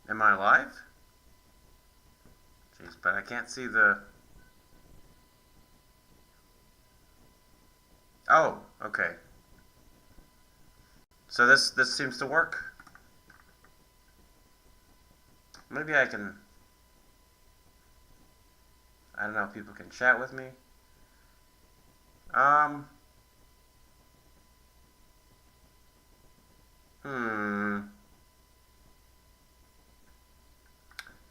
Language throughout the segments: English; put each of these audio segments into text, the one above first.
Am I live? Jeez, but I can't see the... Oh, okay. So this seems to work. Maybe I can... I don't know if people can chat with me. Um... Hmm...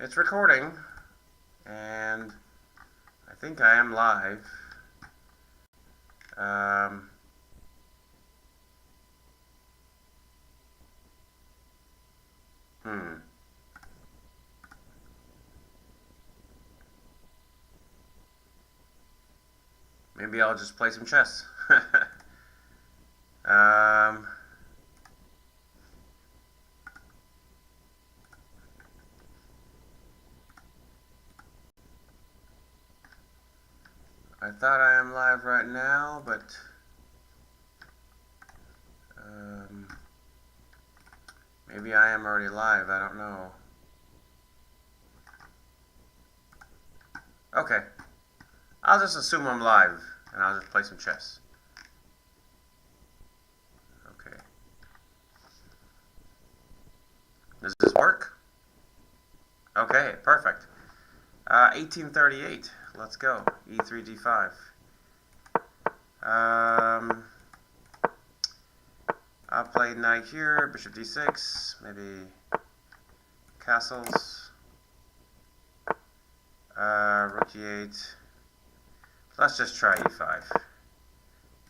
It's recording, and I think I am live. Um... Hmm... Maybe I'll just play some chess. um... I thought I am live right now, but maybe I am already live, I don't know. Okay, I'll just assume I'm live, and I'll just play some chess. Okay. Does this work? Okay, perfect. 1838, let's go. E3, D5. I'll play knight here, bishop D6, maybe castles. Rook E8. Let's just try E5.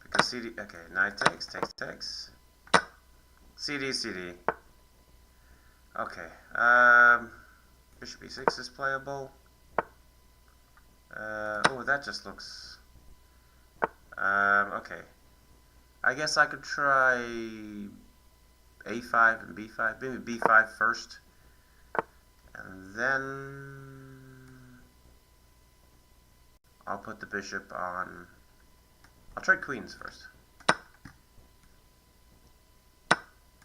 Because CD, okay, knight takes. CD. Okay, bishop E6 is playable. Oh, that just looks... okay. I guess I could try A5 and B5. Maybe B5 first. And then I'll put the bishop on... I'll try queens first.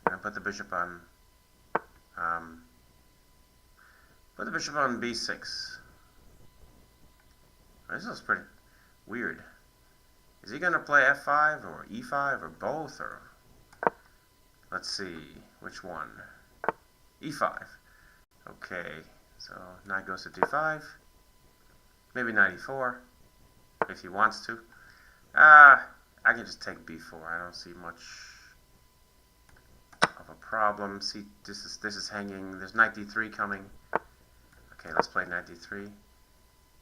And put the bishop on... put the bishop on B6. This looks pretty weird. Is he going to play F5 or E5 or both? Or let's see, which one? E5. Okay, so knight goes to D5. Maybe knight E4, if he wants to. I can just take B4. I don't see much of a problem. See, this is hanging. There's knight D3 coming. Okay, let's play knight D3.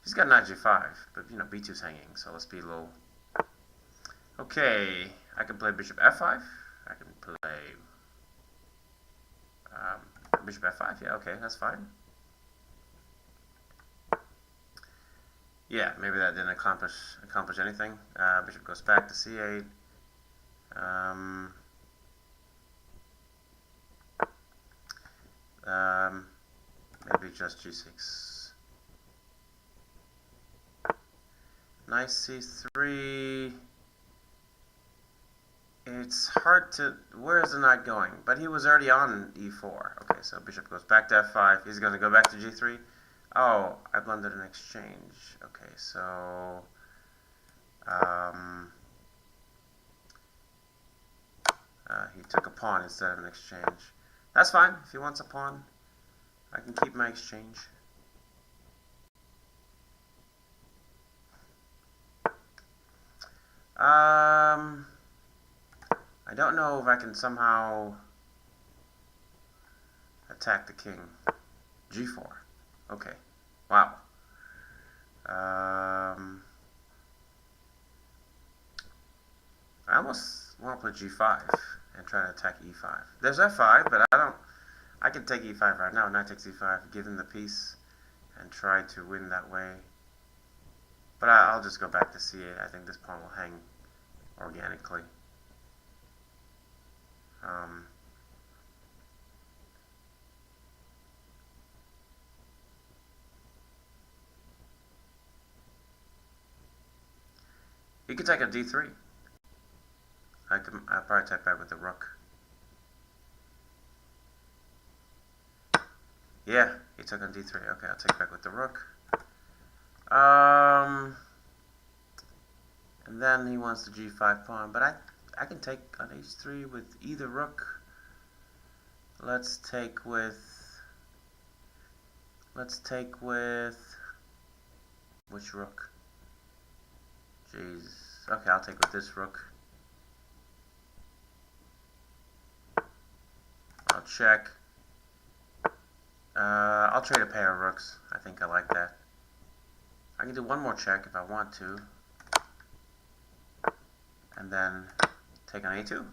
He's got knight G5, but you know B2's hanging, so let's be a little... Okay, I can play bishop F5. I can play bishop F5. Yeah, okay, that's fine. Yeah, maybe that didn't accomplish anything. Bishop goes back to C8. Maybe just G6. Knight C3. It's hard to... Where is the knight going? But he was already on E4. Okay, so bishop goes back to F5. He's going to go back to G3. Oh, I blundered an exchange. Okay, so... he took a pawn instead of an exchange. That's fine. If he wants a pawn, I can keep my exchange. I don't know if I can somehow attack the king. G4. Okay. Wow. I almost want to play G5 and try to attack E5. There's F5, but I can take E5 right now. Knight takes E5, give him the piece, and try to win that way. But I'll just go back to C8. I think this pawn will hang organically. He could take a D3. I'll probably take back with the rook. Yeah, he took on d3. Okay, I'll take back with the rook. And then he wants the g5 pawn, but I can take on h3 with either rook. Let's take with which rook? Jeez. Okay, I'll take with this rook. I'll check. I'll trade a pair of rooks. I think I like that. I can do one more check if I want to. And then take on a2.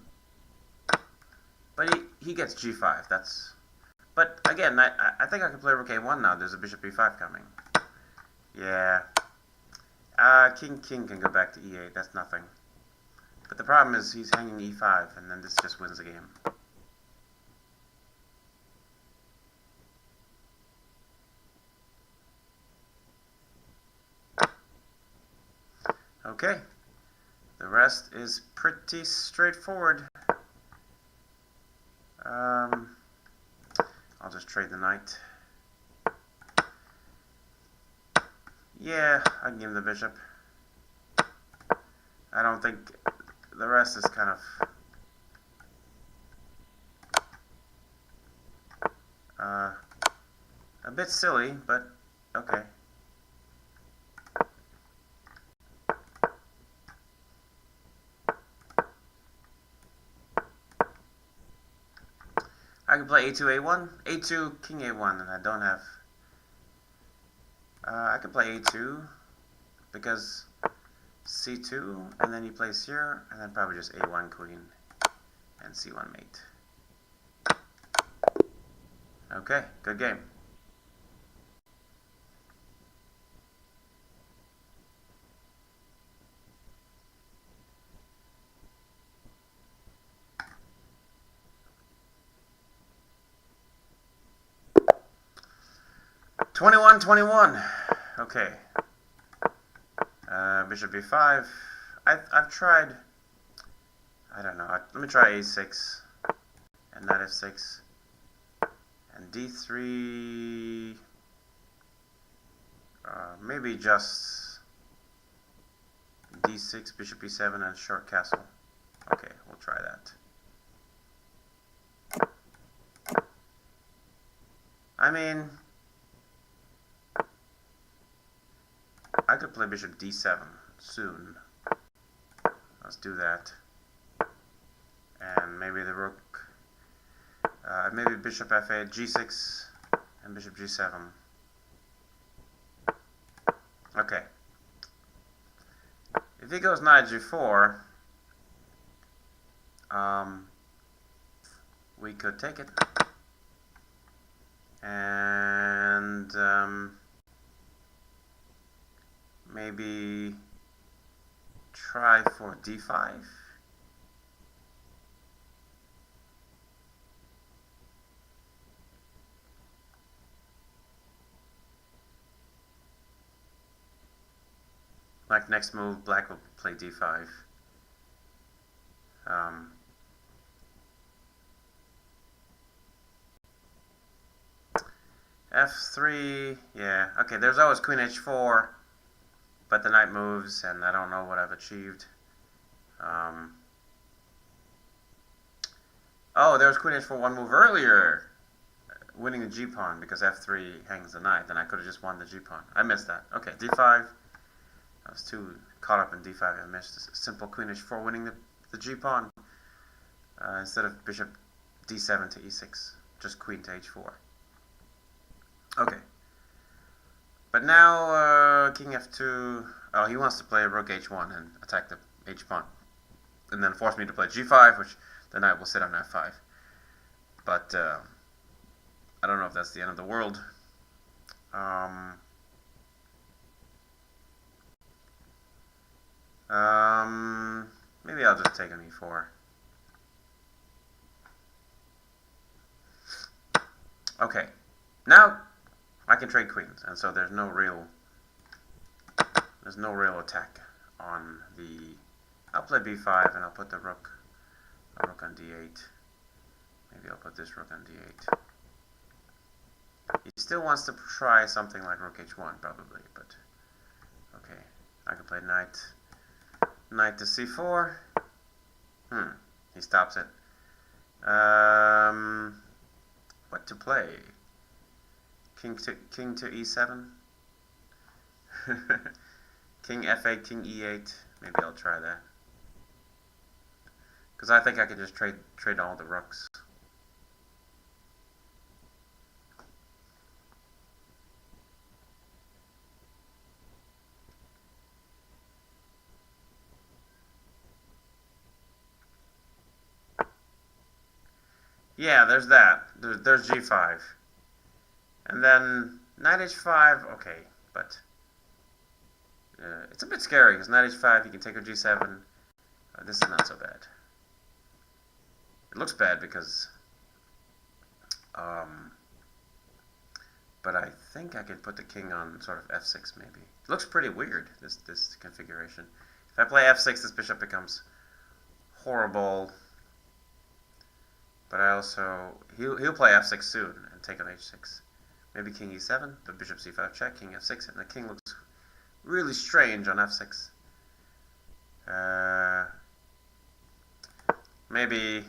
But he gets g5. That's. But again, I think I can play rook a1 now. There's a bishop e5 coming. Yeah. King can go back to e8. That's nothing. But the problem is he's hanging e5, and then this just wins the game. Okay. The rest is pretty straightforward. I'll just trade the knight. Yeah, I can give him the bishop. I don't think the rest is kind of a bit silly, but okay. I can play a2, a1, a2, king a1, and I don't have. I can play a2 because c2, and then he plays here, and then probably just a1 queen and c1 mate. Okay, good game. (21-21). Okay. Bishop b5. I've tried. I don't know. Let me try a6 and knight f6 and d3. Maybe just d6, bishop e7, and short castle. Okay, we'll try that. I mean, I could play bishop d7 soon. Let's do that. And maybe the rook, maybe bishop f8, g6, and bishop g7. Okay. If he goes knight g4, we could take it. And maybe try for d5. Like next move, black will play d5. F3, yeah. Okay, there's always queen h4, but the knight moves, and I don't know what I've achieved. Oh, there was queen h4 one move earlier, winning the g-pawn, because f3 hangs the knight. Then I could have just won the g-pawn. I missed that. Okay, d5. I was too caught up in d5. I missed a simple queen h4 winning the g-pawn instead of bishop d7 to e6, just queen to h4. Okay. But now king f2. Oh, he wants to play rook h1 and attack the h-pawn, and then force me to play g5, which the knight will sit on f5. But I don't know if that's the end of the world. Maybe I'll just take on e4. Okay, now I can trade queens, and so there's no real attack on the. I'll play b5, and I'll put the rook on d8. Maybe I'll put this rook on d8. He still wants to try something like rook h1, probably, but okay. I can play knight to c4. He stops it. What to play? King to e7. King f8, king e8. Maybe I'll try that. Because I think I can just trade all the rooks. Yeah, there's that. There's g5. And then knight h5, okay, but it's a bit scary because knight h5, you can take a g7. This is not so bad. It looks bad because, but I think I could put the king on sort of f6 maybe. It looks pretty weird, this configuration. If I play f6, this bishop becomes horrible. But I also, he'll play f6 soon and take on h6. Maybe king e7, the bishop c5 check, king f6, and the king looks really strange on f6. Maybe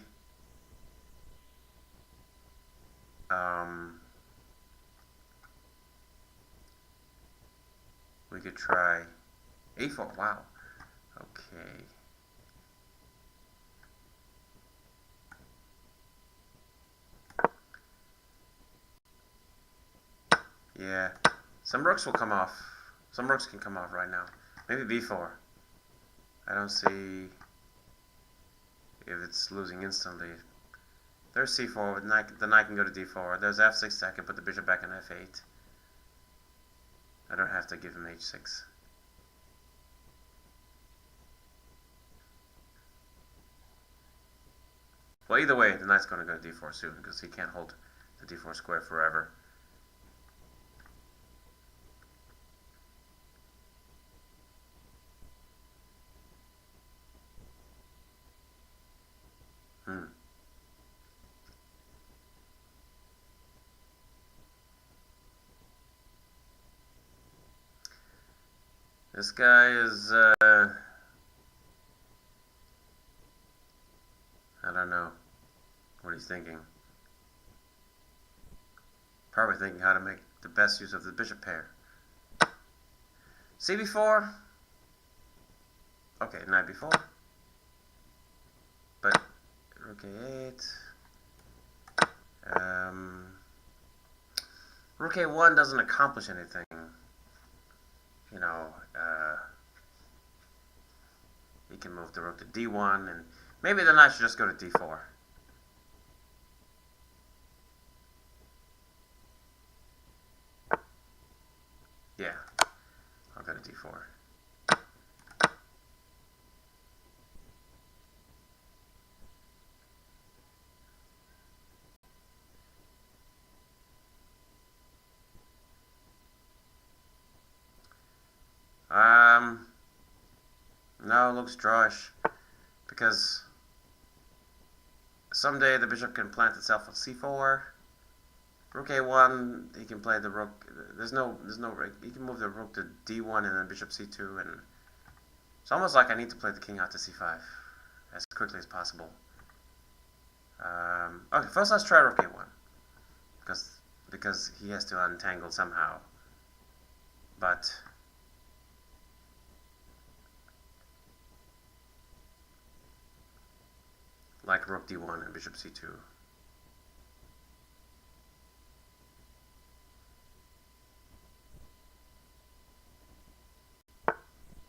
we could try a4. Wow. Okay. Yeah. Some rooks will come off. Some rooks can come off right now. Maybe b4. I don't see if it's losing instantly. There's c4. The knight can go to d4. There's f6. I can put the bishop back on f8. I don't have to give him h6. Well, either way, the knight's going to go to d4 soon because he can't hold the d4 square forever. This guy is, I don't know what he's thinking. Probably thinking how to make the best use of the bishop pair. cb4. Okay, knight b4. But rook a8. Rook a1 doesn't accomplish anything. You know, he can move the rook to d1, and maybe the knight should just go to d4. Yeah, I'll go to d4. No, it looks drawish, because someday the bishop can plant itself on c4. Rook a1, he can play the rook. There's no. He can move the rook to d1 and then bishop c2, and it's almost like I need to play the king out to c5 as quickly as possible. Okay, first let's try rook a1, because he has to untangle somehow. But like rook d1 and bishop c2.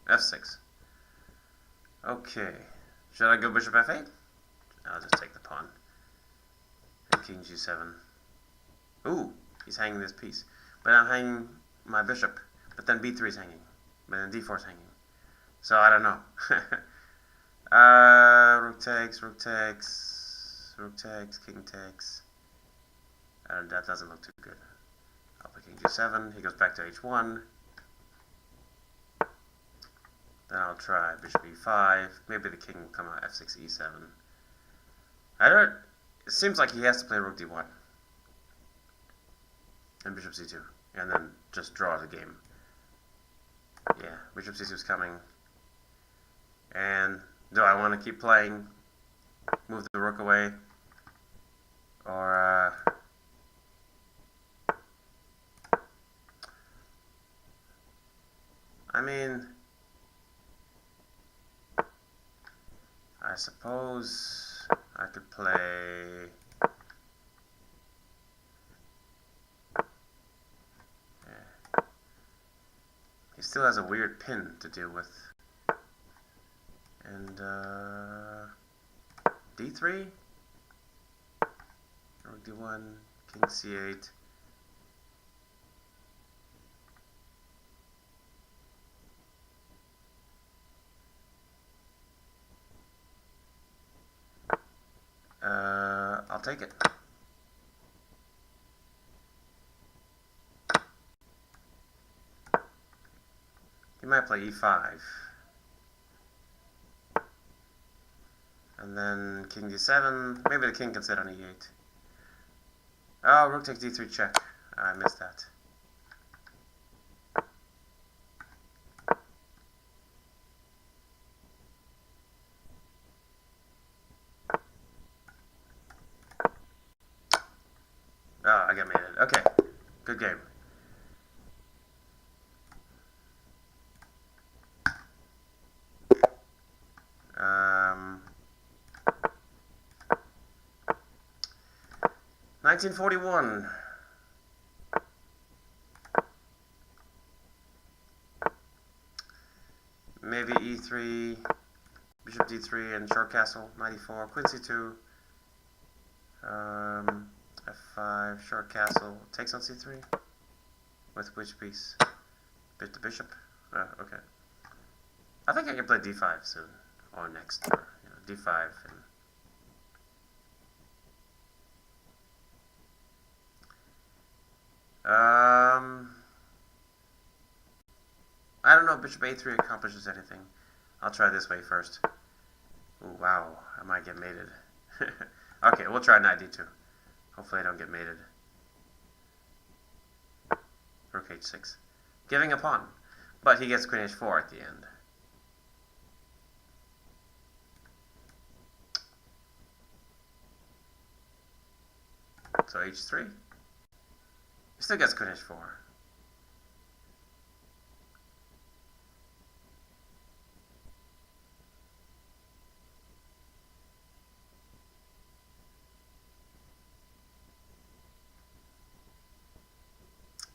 f6. Okay. Should I go bishop f8? I'll just take the pawn. And king g7. Ooh, he's hanging this piece. But I'm hanging my bishop. But then b3 is hanging. But then d4 is hanging. So I don't know. Rook takes, rook takes, rook takes, king takes. That doesn't look too good. I'll play king g7. He goes back to h1. Then I'll try bishop e5. Maybe the king will come out f6, e7. I don't. It seems like he has to play rook d1. and bishop c2, and then just draw the game. Yeah, bishop c2 is coming. And do I want to keep playing, move the rook away, or I mean, I suppose I could play. Yeah. He still has a weird pin to deal with. And d3, rook d1, king c8. I'll take it. He might play e5. And then king d7. Maybe the king can sit on e8. Oh, rook takes d3 check. I missed that. Oh, I got mated. Okay, good game. Um, 1941. Maybe e3, bishop d3, and short castle. 94, queen c2. F5, short castle, takes on c3. With which piece? Bit the bishop. Okay. I think I can play d5 soon, or next, or d5. I don't know if bishop a3 accomplishes anything. I'll try this way first. Ooh, wow, I might get mated. Okay, we'll try knight d2. Hopefully I don't get mated. Rook h6. Giving a pawn. But he gets queen h4 at the end. So h3. He still gets queen h4.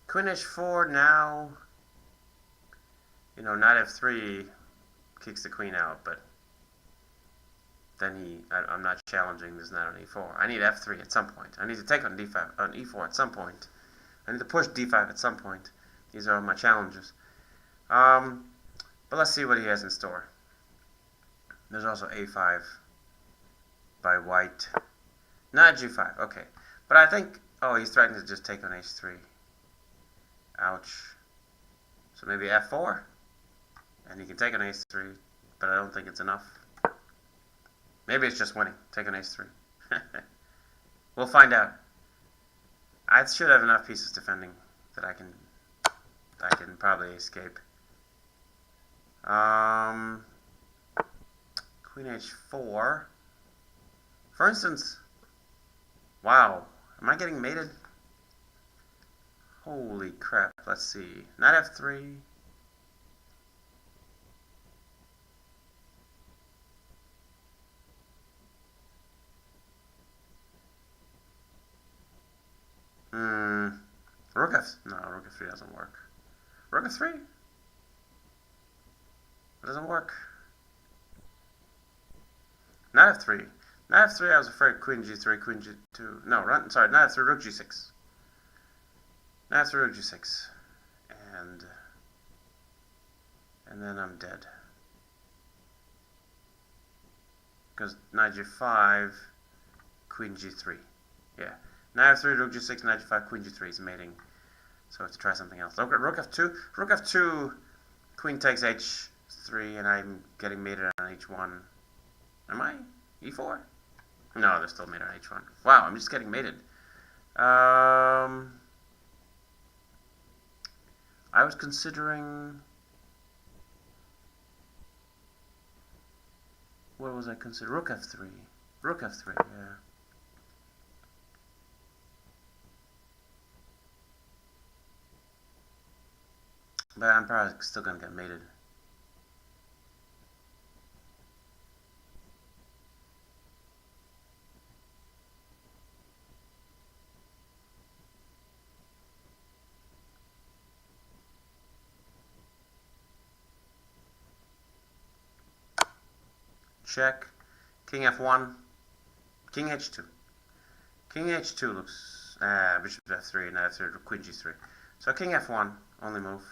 Queen h4 now, knight f3 kicks the queen out, but then I'm not challenging this knight on e4. I need f3 at some point. I need to take on d5, on e4 at some point. I need to push d5 at some point. These are my challenges. But let's see what he has in store. There's also a5 by white. Not g5, okay. But I think, he's threatening to just take on h3. Ouch. So maybe f4? And he can take on h3, but I don't think it's enough. Maybe it's just winning. Take on h3. We'll find out. I should have enough pieces defending that I can probably escape. Queen h4. For instance, wow, am I getting mated? Holy crap, let's see. Knight f3. Rook f3 doesn't work. Rook f3? It doesn't work. Knight f3. Knight f3, I was afraid queen g3, queen g2. No, sorry, knight f3, rook g6. Knight f3, rook g6. And then I'm dead. Because knight g5, queen g3. Yeah. Knight f3, rook g6, knight g5, queen g3 is mating. So I have to try something else. Okay, rook f2. Rook f2, queen takes h3, and I'm getting mated on h1. Am I? e4? No, they're still mated on h1. Wow, I'm just getting mated. I was considering... What was I considering? Rook f3. Rook f3, yeah. But I'm probably still gonna get mated. Check. King f1. King h2. King h2 looks... bishop f3, and f3, queen g3. So king f1, only move.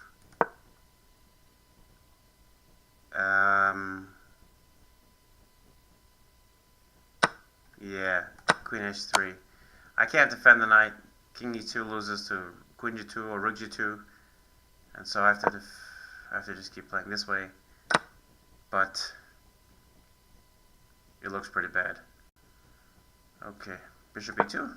Yeah, queen h3. I can't defend the knight. King e2 loses to queen g2 or rook g2. And so I have to just keep playing this way. But it looks pretty bad. Okay, bishop e2.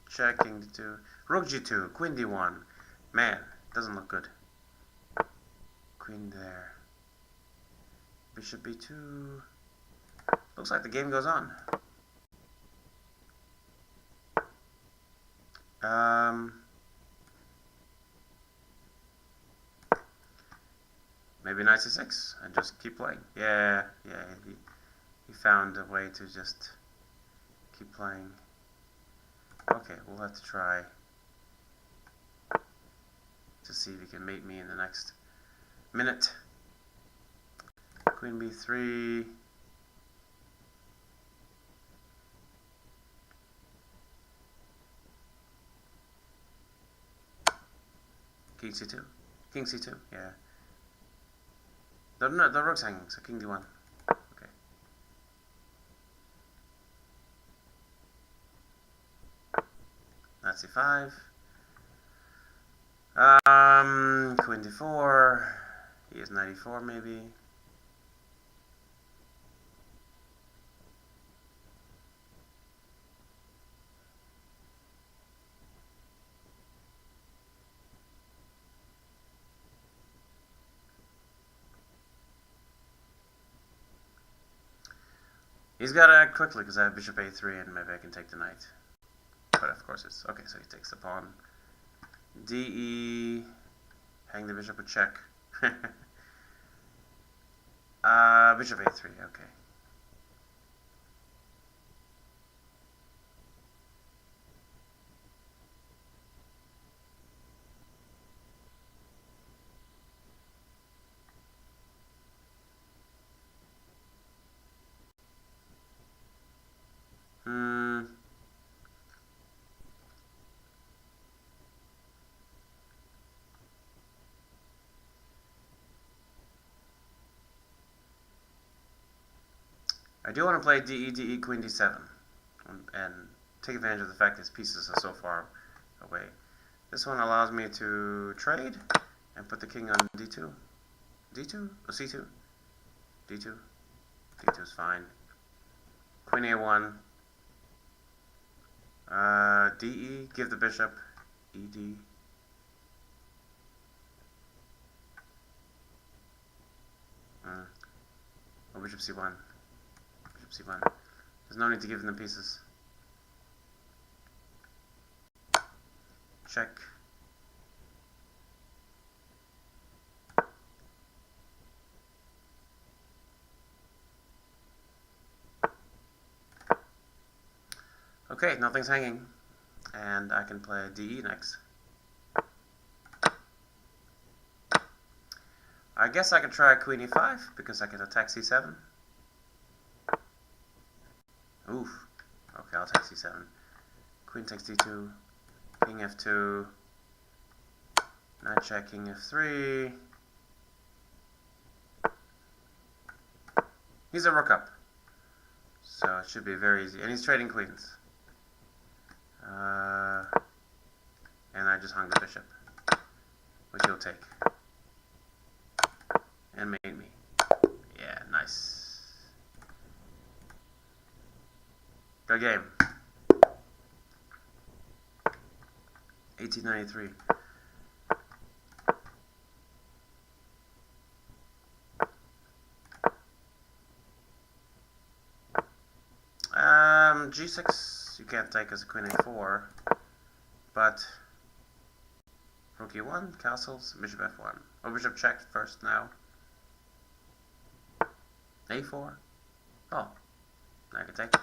Check, king d2. Rook g2, queen d1. Man, doesn't look good. Queen there. Bishop b2. Looks like the game goes on. Maybe knight c6 and just keep playing. Yeah, he found a way to just keep playing. Okay, we'll have to try to see if he can mate me in the next minute. Queen b3. King c2. King c2, yeah. The rook's hanging, so king d1. Okay. Knight c5. Queen d4. He has knight e4 maybe. He's got to act quickly because I have bishop a3 and maybe I can take the knight. But of course it's... Okay, so he takes the pawn. de... Hang the bishop with check. Bishop a3, okay. I do want to play de, queen d7 and take advantage of the fact that his pieces are so far away. This one allows me to trade and put the king on d2. d2? Or c2? d2? d2 is fine. Queen a1. de, give the bishop. ed. Or bishop c1. Bishop c1. There's no need to give him the pieces. Check. Okay, nothing's hanging. And I can play de next. I guess I could try queen e5 because I can attack c7. Oof. Okay, I'll take c7. Queen takes d2. King f2. Knight check, king f3. He's a rook up. So it should be very easy. And he's trading queens. And I just hung the bishop, which he'll take. And made me. Yeah, nice. Good game. 1893. G6 you can't take as a queen a4, but rook e1, castles, bishop f1. Oh, bishop checked first now. a4. Oh, I can take.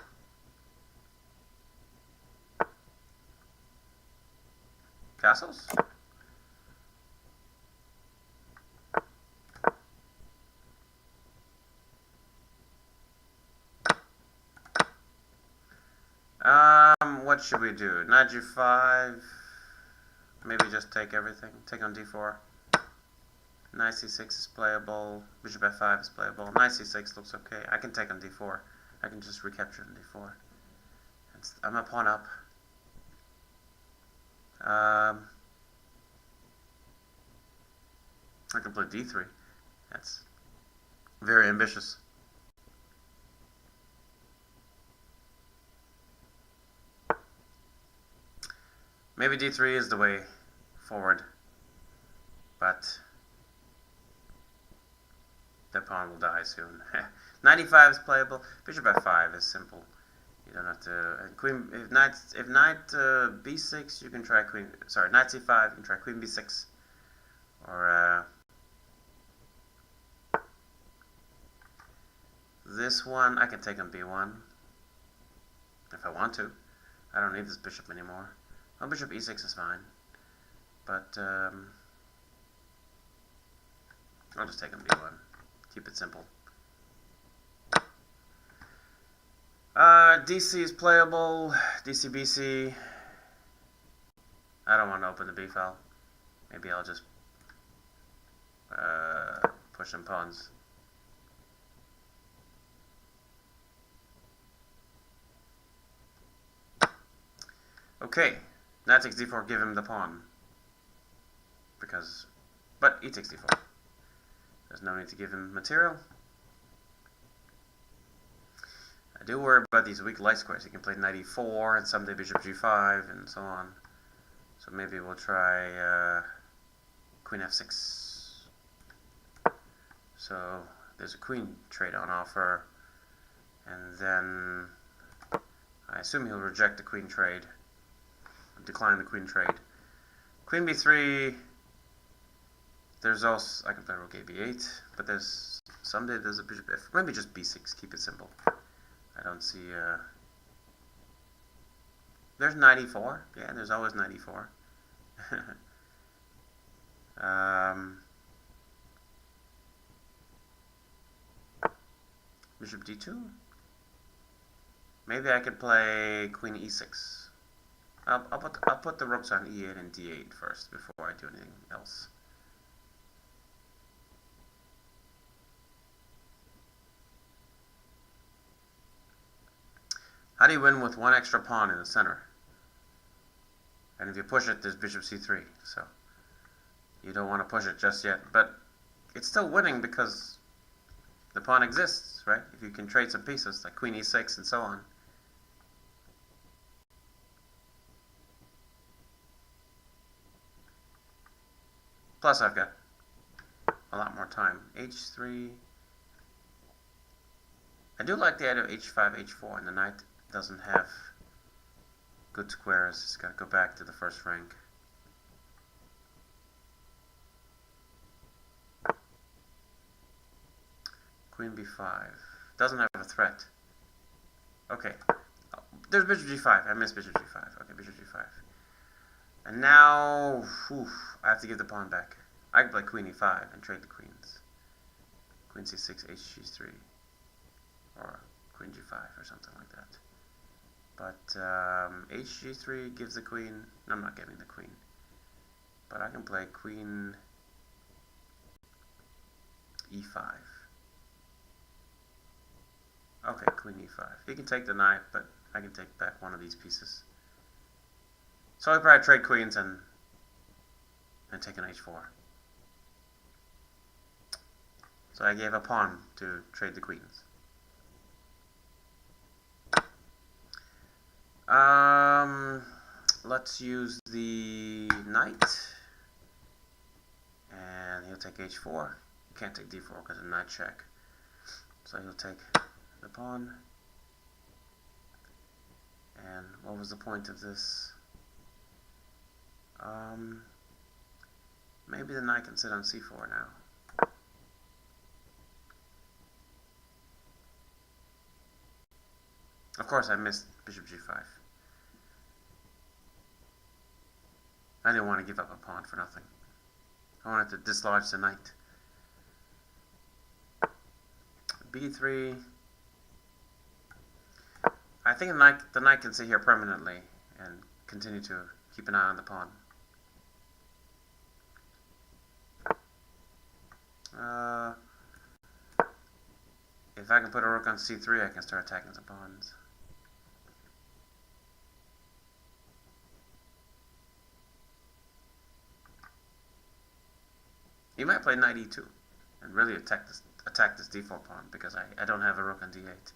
Castles? What should we do? Knight g5. Maybe just take everything. Take on d4. Knight c6 is playable. Bishop f5 is playable. Knight c6 looks okay. I can take on d4. I can just recapture on d4. I'm a pawn up. I can play d3. That's very ambitious. Maybe d3 is the way forward, but the pawn will die soon. 95 is playable. Bishop f5 is simple. You don't have to. Queen. If knight b6, you can try queen. Sorry, knight c5. You can try queen b6, or this one. I can take on b1 if I want to. I don't need this bishop anymore. Well, bishop e6 is fine, but I'll just take on b1. Keep it simple. DC is playable. DC BC. I don't want to open the b file. Maybe I'll just push some pawns. Okay. Knight takes d4, give him the pawn. But e takes d4. There's no need to give him material. I do worry about these weak light squares. He can play knight e4 and someday bishop g5 and so on. So maybe we'll try queen f6. So there's a queen trade on offer. And then I assume he'll reject the queen trade. Decline the queen trade. Queen b3. There's also, I can play rook a b8, but there's someday there's a bishop f. Maybe just b6. Keep it simple. I don't see. There's knight e4. Yeah, there's always knight e4. Bishop d2. Maybe I could play queen e6. I'll put the rooks on e8 and d8 first before I do anything else. How do you win with one extra pawn in the center? And if you push it, there's bishop c3, so you don't want to push it just yet. But it's still winning because the pawn exists, right? If you can trade some pieces, like queen e6 and so on. Plus, I've got a lot more time. h3. I do like the idea of h5, h4, and the knight doesn't have good squares. It's got to go back to the first rank. Queen b5. Doesn't have a threat. Okay. Oh, there's bishop g5. I missed bishop g5. Okay, bishop g5. And now, I have to give the pawn back. I can play queen e5 and trade the queens. Queen c6, hg3. Or queen g5 or something like that. But hg3 gives the queen. No, I'm not giving the queen. But I can play queen e5. Okay, queen e5. He can take the knight, but I can take back one of these pieces. So I probably trade queens and take an h4. So I gave a pawn to trade the queens. Let's use the knight, and he'll take h4. He can't take d4 because of knight check. So he'll take the pawn. And what was the point of this? Maybe the knight can sit on c4 now. Of course I missed bishop g5. I didn't want to give up a pawn for nothing. I wanted to dislodge the knight. b3. I think the knight can sit here permanently and continue to keep an eye on the pawn. If I can put a rook on c3, I can start attacking some pawns. He might play knight e2 and really attack this d4 pawn because I don't have a rook on d8.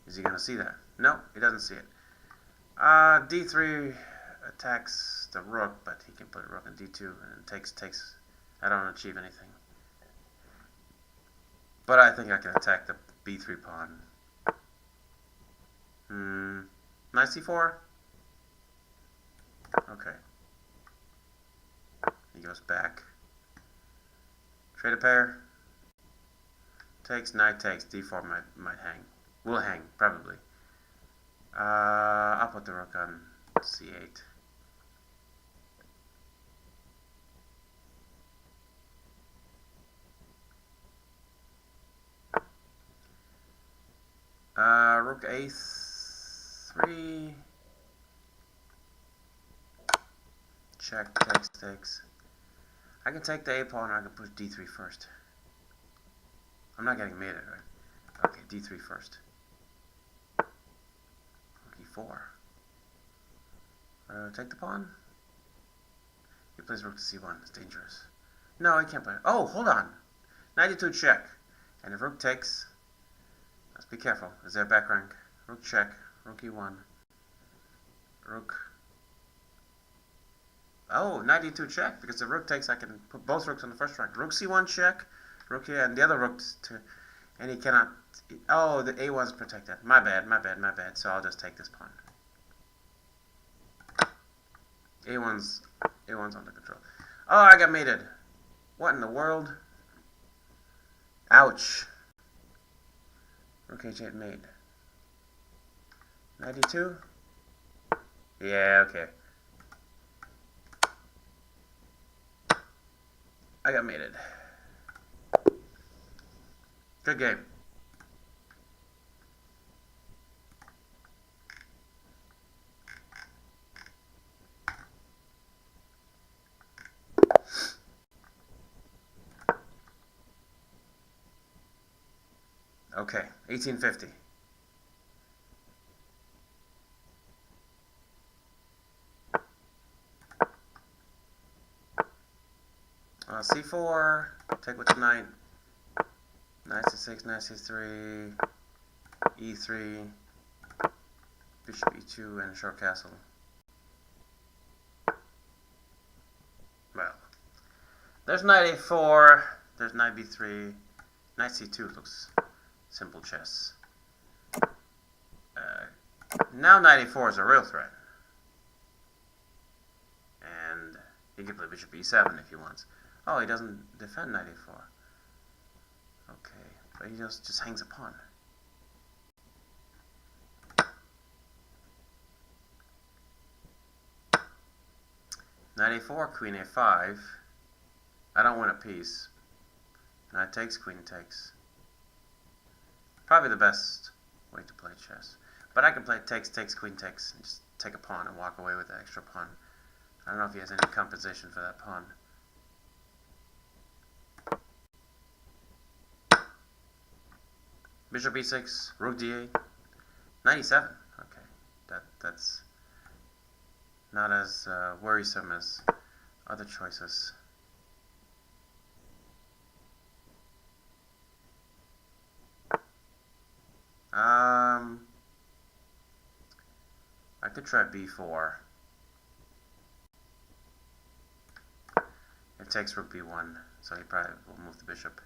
Is he going to see that? No, he doesn't see it. d3 attacks the rook, but he can put a rook on d2 and takes. I don't achieve anything. But I think I can attack the b3 pawn. Knight c4. Okay. He goes back. Trade a pair. Takes, knight takes, d4 might hang. Will hang, probably. I'll put the rook on c8. Rook a3. Check, takes. I can take the a pawn, or I can push d3 first. I'm not getting mated, right? Okay, d3 first. Rook e4. Take the pawn. He plays rook to c1. It's dangerous. No, he can't play. Oh, hold on. Knight e2 check. And if rook takes, let's be careful. Is there a back rank? Rook check. Rook e1. Rook. Oh, knight e2 check. Because if rook takes, I can put both rooks on the first rank. Rook c1 check. Rook here, and the other rooks to. And he cannot. Oh, the a1's protected. My bad. So I'll just take this pawn. a1's under control. Oh, I got mated. What in the world? Ouch. Rook h8 mate. Knight e2? Yeah, okay. I got mated. Good game. Okay, 1850. C4, take with the knight. Knight c6, knight c3, e3, bishop e2, and a short castle. Well, there's knight a4, there's knight b3, knight c2 looks simple chess. Now knight a4 is a real threat. And he can play bishop e7 if he wants. Oh, he doesn't defend knight a4. Okay, but he just hangs a pawn. Knight a4, queen a5. I don't win a piece. Knight takes, queen takes. Probably the best way to play chess. But I can play takes, queen takes, and just take a pawn and walk away with the extra pawn. I don't know if he has any composition for that pawn. Bishop e6, rook d8, knight e7. Okay, that's not as worrisome as other choices. could try b4. It takes rook b1, so he probably will move the bishop.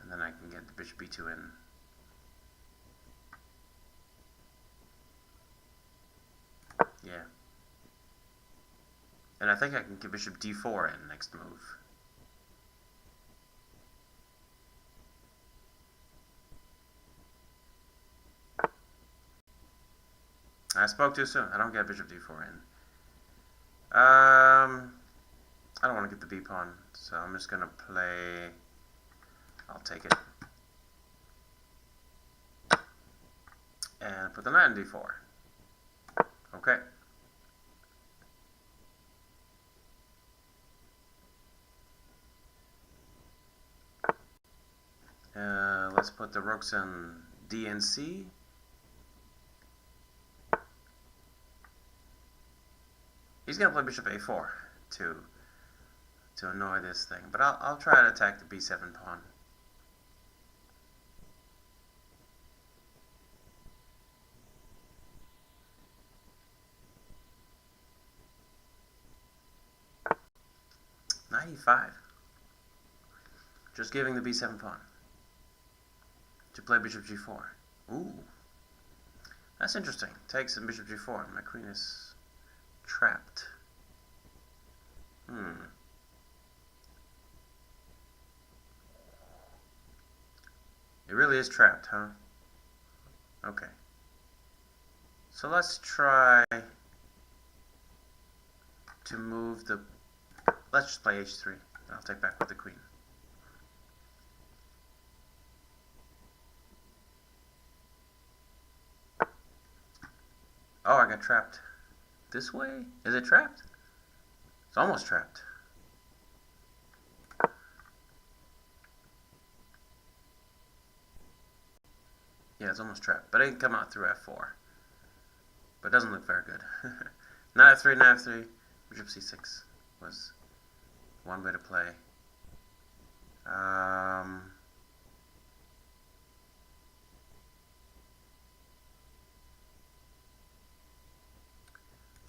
And then I can get the bishop b2 in. Yeah. And I think I can get bishop d4 in next move. I spoke too soon. I don't get bishop d4 in. I don't want to get the b pawn, so I'm just gonna play. I'll take it and put the knight in d4. Okay. Let's put the rooks in d and c. He's gonna play bishop a4 to annoy this thing, but I'll try to attack the b7 pawn. Knight e5. Just giving the b7 pawn to play bishop g4. Ooh, that's interesting. Takes and bishop g4. My queen is trapped. It really is trapped, huh? Okay. So let's try to move the... Let's just play h3. I'll take back with the queen. Oh, I got trapped. This way? Is it trapped? It's almost trapped. Yeah, it's almost trapped. But it can come out through f4. But it doesn't look very good. Knight f3, knight f3, bishop c6 was one way to play.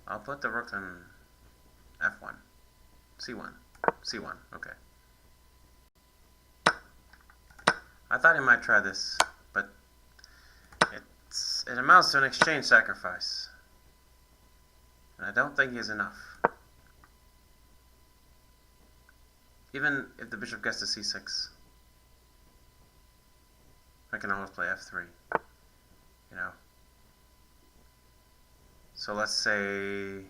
I'll put the rook on f1. c1. c1, okay. I thought he might try this, but it amounts to an exchange sacrifice. And I don't think he has enough. Even if the bishop gets to c6, I can always play f3, you know. So let's say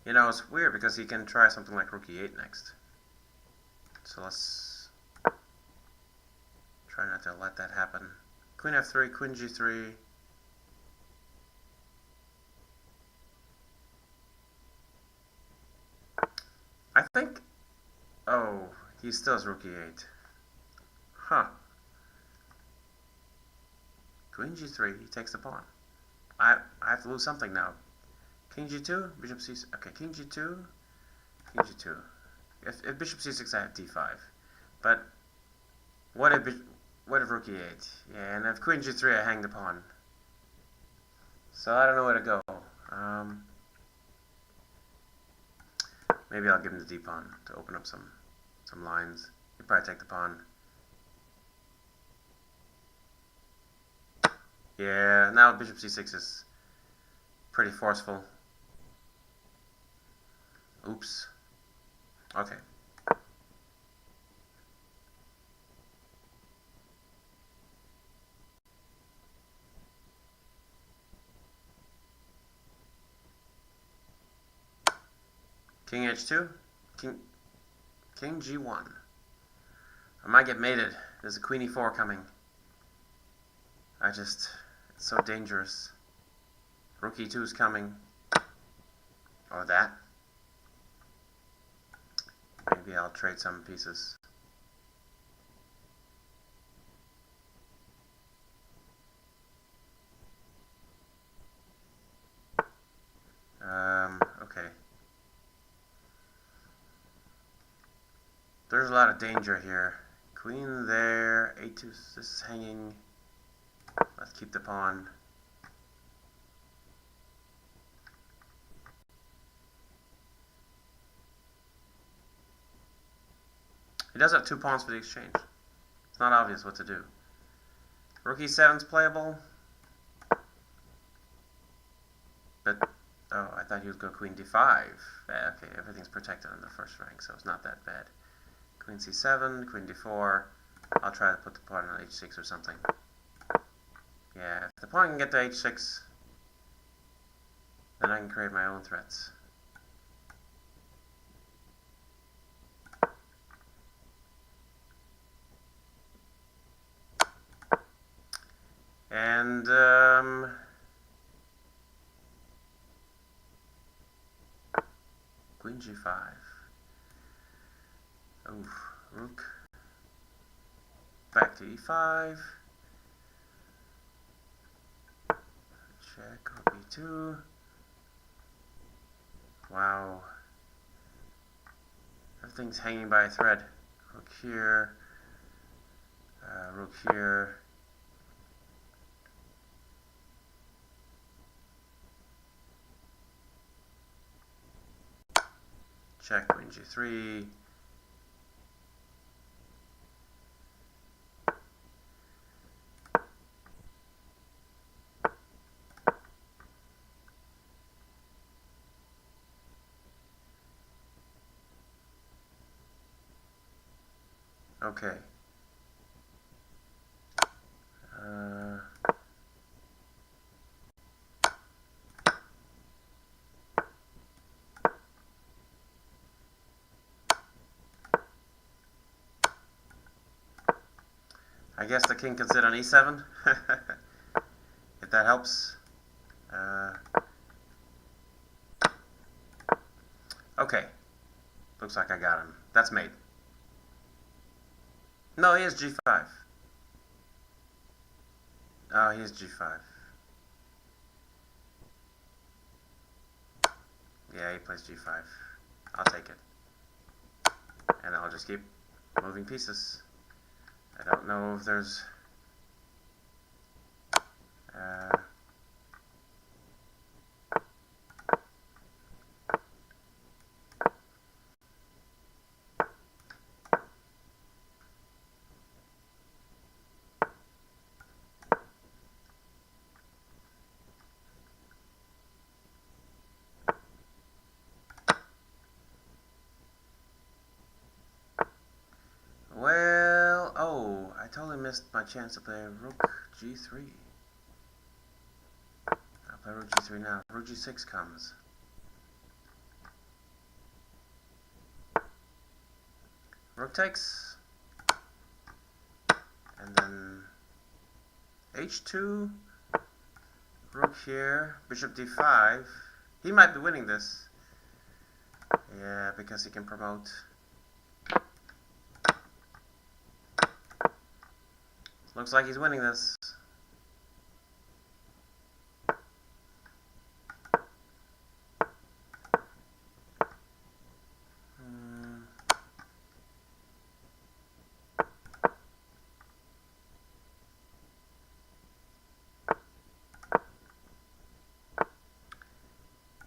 you know, it's weird because he can try something like rook e8 next. So let's try not to let that happen. Queen f3, queen g3. I think... Oh, he still has rook e8. Huh. Queen g3, he takes the pawn. I have to lose something now. King g2, bishop c6. Okay, king g2, king g2. If bishop c6, I have d5. But what if rook e8? Yeah, and if queen g3, I hang the pawn. So I don't know where to go. Maybe I'll give him the d pawn to open up some lines. He'll probably take the pawn. Yeah, now bishop c6 is pretty forceful. Oops. Okay. King h2, king g1. I might get mated. There's a queen e4 coming. It's so dangerous. Rook e2 is coming. Or that. Maybe I'll trade some pieces. Okay. There's a lot of danger here. Queen there, a2, this is hanging. Let's keep the pawn. He does have 2 pawns for the exchange. It's not obvious what to do. Rook e7's playable. But, oh, I thought he would go queen d5. Yeah, okay, everything's protected in the first rank, so it's not that bad. Queen c7, queen d4. I'll try to put the pawn on h6 or something. Yeah, if the pawn can get to h6, then I can create my own threats. And, queen g5. Oof, rook. Back to e5. Check, rook e2. Wow. Everything's hanging by a thread. Rook here. Rook here. Check, queen g3. Okay. I guess the king can sit on e7, if that helps. Okay. Looks like I got him. That's mate. No, he has g5. Oh, he has g5. Yeah, he plays g5. I'll take it. And I'll just keep moving pieces. I don't know if there's... Well, oh, I totally missed my chance to play rook g3. I'll play rook g3 now. Rook g6 comes. Rook takes. And then h2. Rook here. Bishop d5. He might be winning this. Yeah, because he can promote. Looks like he's winning this.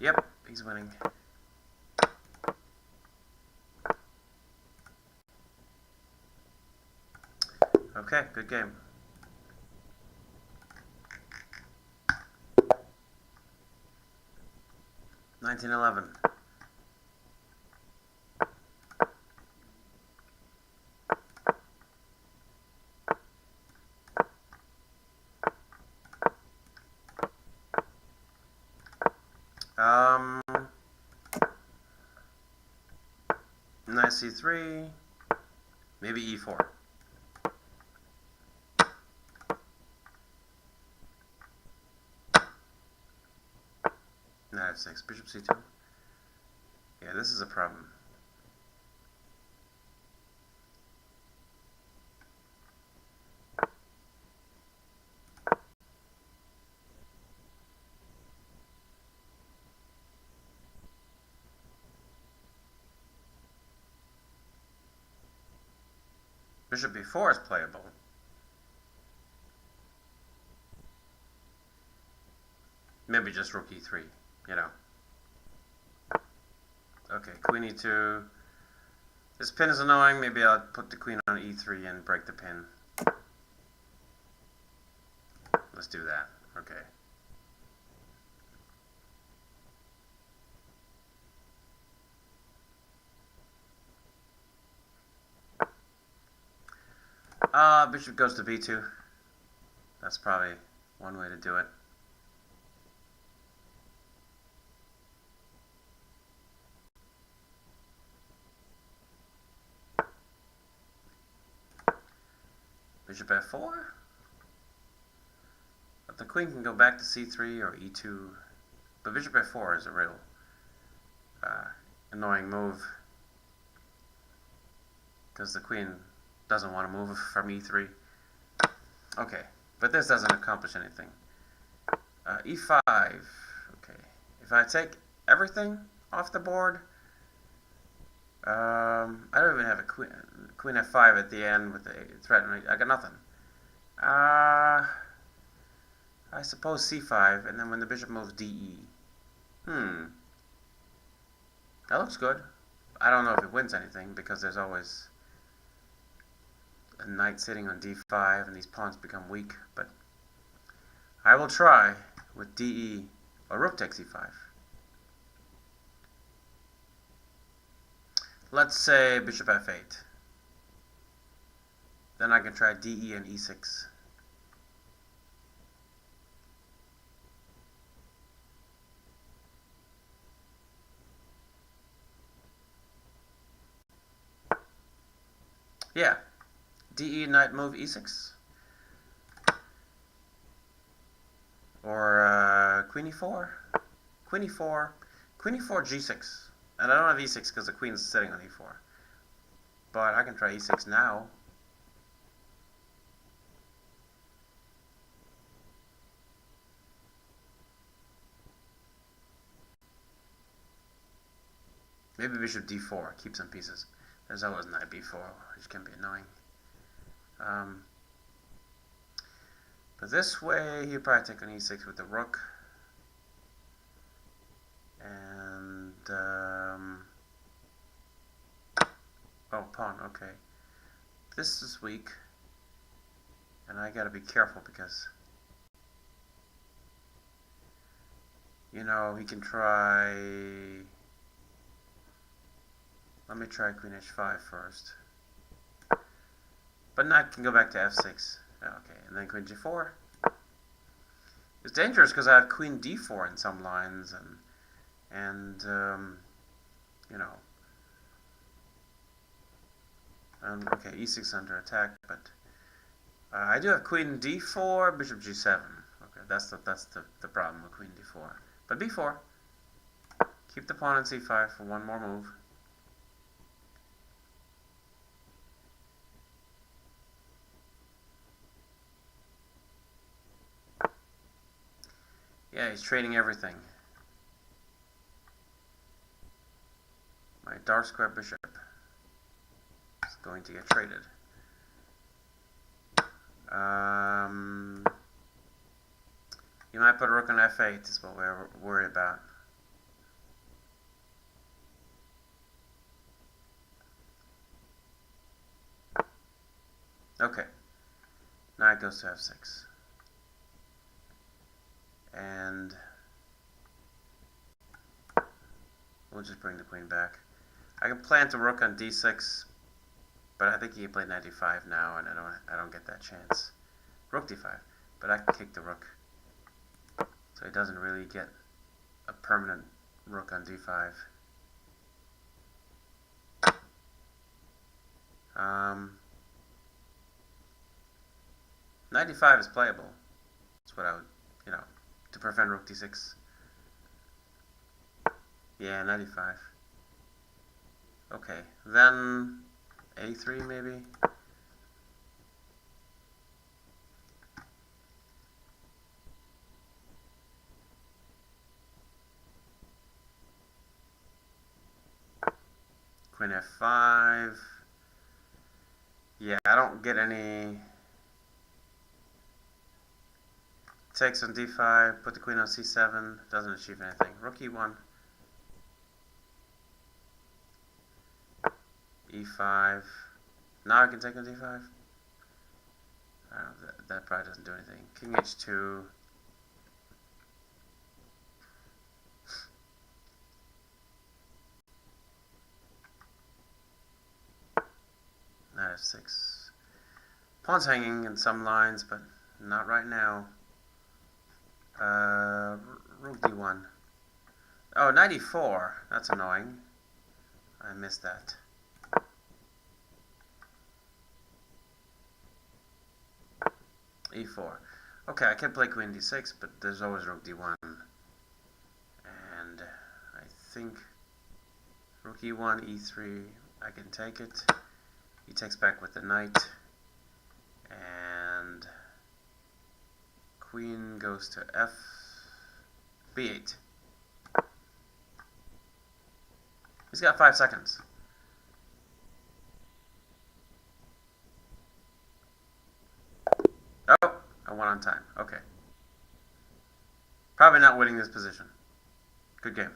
Yep, he's winning. Okay, good game. $19.11. Knight c3, maybe e4. Knight f6, bishop c2. Yeah, this is a problem. Bishop b4 is playable. Maybe just rook e3, you know. Okay, queen e2. This pin is annoying. Maybe I'll put the queen on e3 and break the pin. Let's do that. Okay. Bishop goes to b2. That's probably one way to do it. Bishop f4. But the queen can go back to c3 or e2. But bishop f4 is a real annoying move, because the queen doesn't want to move from e3. Okay, but this doesn't accomplish anything. e5. Okay, if I take everything off the board, I don't even have a queen f5 at the end with the threat. I got nothing. I suppose c5, and then when the bishop moves de. That looks good. I don't know if it wins anything, because there's always a knight sitting on d5 and these pawns become weak, but I will try with de or rook takes e5. Let's say bishop f8. Then I can try de and e6. Yeah, de knight move e6, or queen e4, queen e4, queen e4 g6, and I don't have e6 because the queen's sitting on e4, but I can try e6 now. Maybe bishop d4, keep some pieces. There's always knight b4, which can be annoying. But this way, he'll probably take on e6 with the rook. And, oh, pawn, okay. This is weak. And I gotta be careful because, you know, he can try... Let me try queen h5 first. But knight can go back to f6. Okay, and then queen g4. It's dangerous because I have queen d4 in some lines, and you know. Okay, e6 under attack, but I do have queen d4, bishop g7. Okay, that's the problem with queen d4. But b4. Keep the pawn on c5 for one more move. Yeah, he's trading everything. My dark square bishop is going to get traded. You might put a rook on f8 is what we're worried about. Okay. Knight goes to f6. And we'll just bring the queen back. I can plant a rook on d6, but I think he can play knight d5 now, and I don't get that chance. Rook d5, but I can kick the rook, so he doesn't really get a permanent rook on d5. Knight d5 is playable. That's what I would, you know, to prevent rook d6. Yeah, knight e5. Okay, then a3 maybe. Queen f5. Yeah, I don't get any takes on d5, put the queen on c7, doesn't achieve anything. Rook e1, e5. Now I can take on d5. That probably doesn't do anything. King h2. Knight f6. Pawn's hanging in some lines, but not right now. Rook d1. Oh, knight e4. That's annoying. I missed that. e4. Okay, I can play queen d6, but there's always rook d1. And I think rook e1, e3, I can take it. He takes back with the knight. And queen goes to f, b8. He's got 5 seconds. Oh, I won on time. Okay. Probably not winning this position. Good game.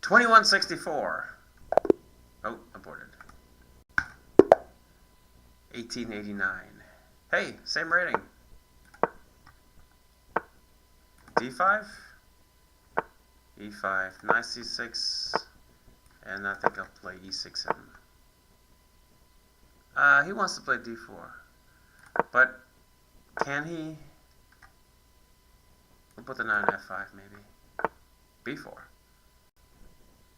$21.64. Oh, aborted. 1889. Hey, same rating. d5, e5, knight c6, and I think I'll play e6 in. He wants to play d4, but can he? We'll put the knight on f5 maybe. b4.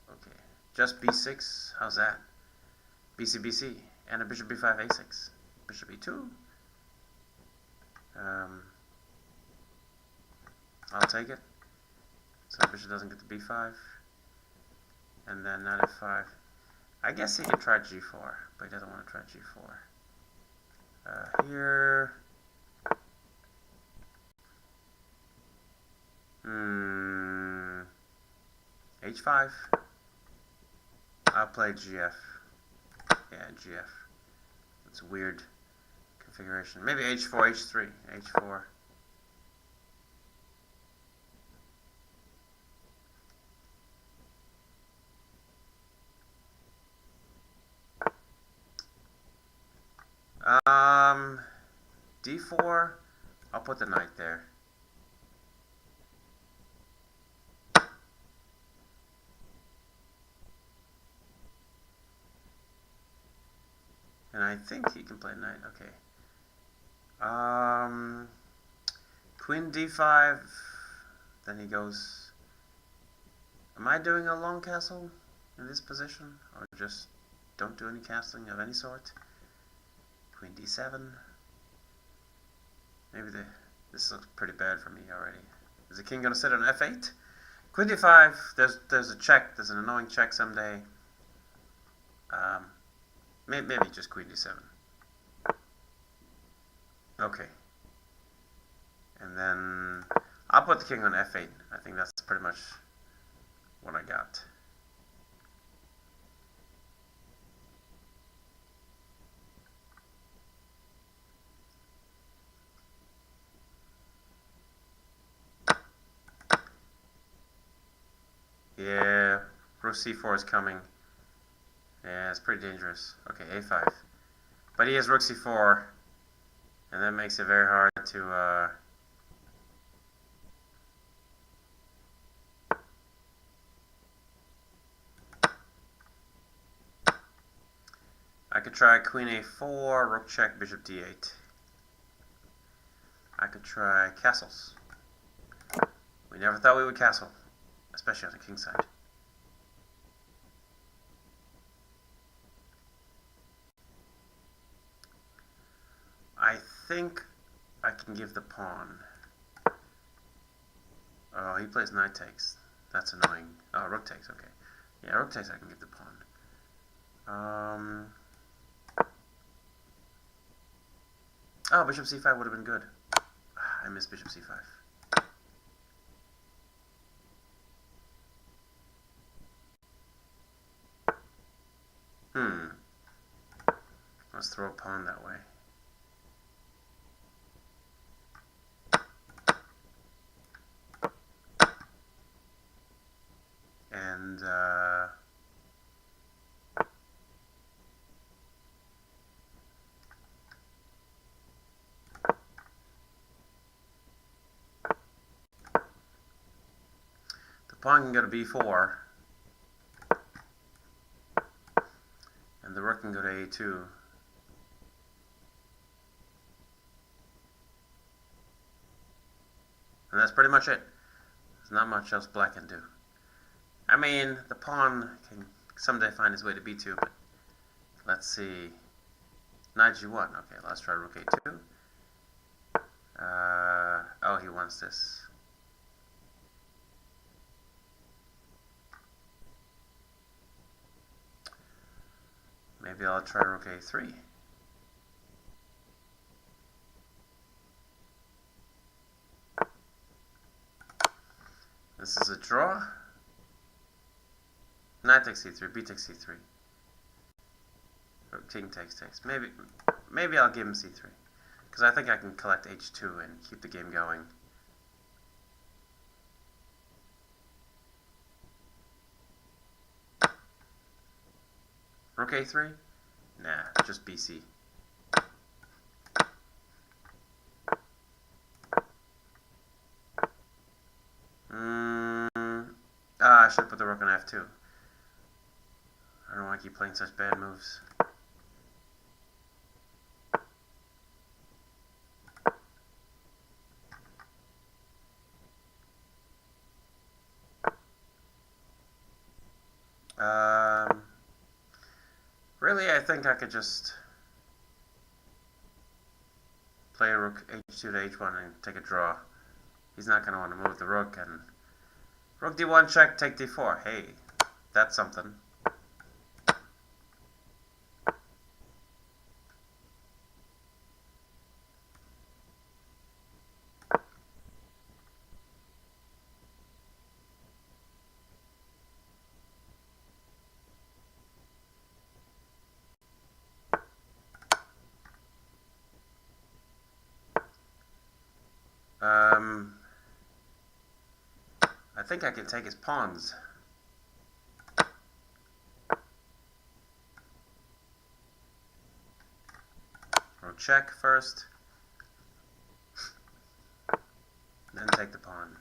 Okay, just b6. How's that? bc, bc, and a bishop b5, a6, bishop e2. I'll take it. So bishop doesn't get to b5. And then knight f5. I guess he can try g4, but he doesn't want to try g4. Here. H5. I'll play gf. Yeah, gf. It's a weird configuration. Maybe h4, h3. h4. d4, I'll put the knight there. And I think he can play knight, okay. Queen d5, then he goes... Am I doing a long castle in this position? Or just don't do any castling of any sort? Queen d7. Maybe this looks pretty bad for me already. Is the king going to sit on f8? Queen d5, there's a check. There's an annoying check someday. Maybe just queen d7. Okay. And then I'll put the king on f8. I think that's pretty much what I got. Yeah, rook c4 is coming. Yeah, it's pretty dangerous. Okay, a5. But he has rook c4, and that makes it very hard to... I could try queen a4, rook check, bishop d8. I could try castles. We never thought we would castle, especially on the king side. I think I can give the pawn. Oh, he plays knight takes. That's annoying. Oh, rook takes, okay. Yeah, rook takes I can give the pawn. Oh, bishop c5 would have been good. I missed bishop c5. Let's throw a pawn that way. And, the pawn can go to b4. And the rook can go to a2. And that's pretty much it. There's not much else black can do. I mean, the pawn can someday find his way to b2, but let's see. Knight g1. Okay, let's try rook a2. Oh, he wants this. Maybe I'll try rook a3. This is a draw. Knight takes c3, b takes c3. Or king takes. Maybe I'll give him c3. Because I think I can collect h2 and keep the game going. Rook a3? Nah, just bc. I should put the rook on f2. I don't want to keep playing such bad moves. Really, I think I could just play a rook h2 to h1 and take a draw. He's not going to want to move the rook, and rook d1 check, take d4. Hey, that's something. I think I can take his pawns. Rook check first, then take the pawn.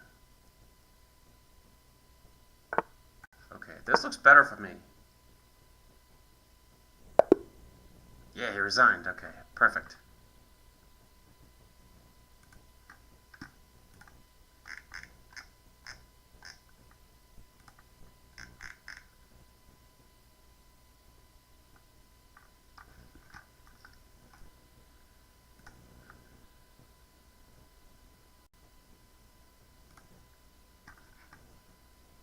Okay, this looks better for me. Yeah, he resigned. Okay, perfect.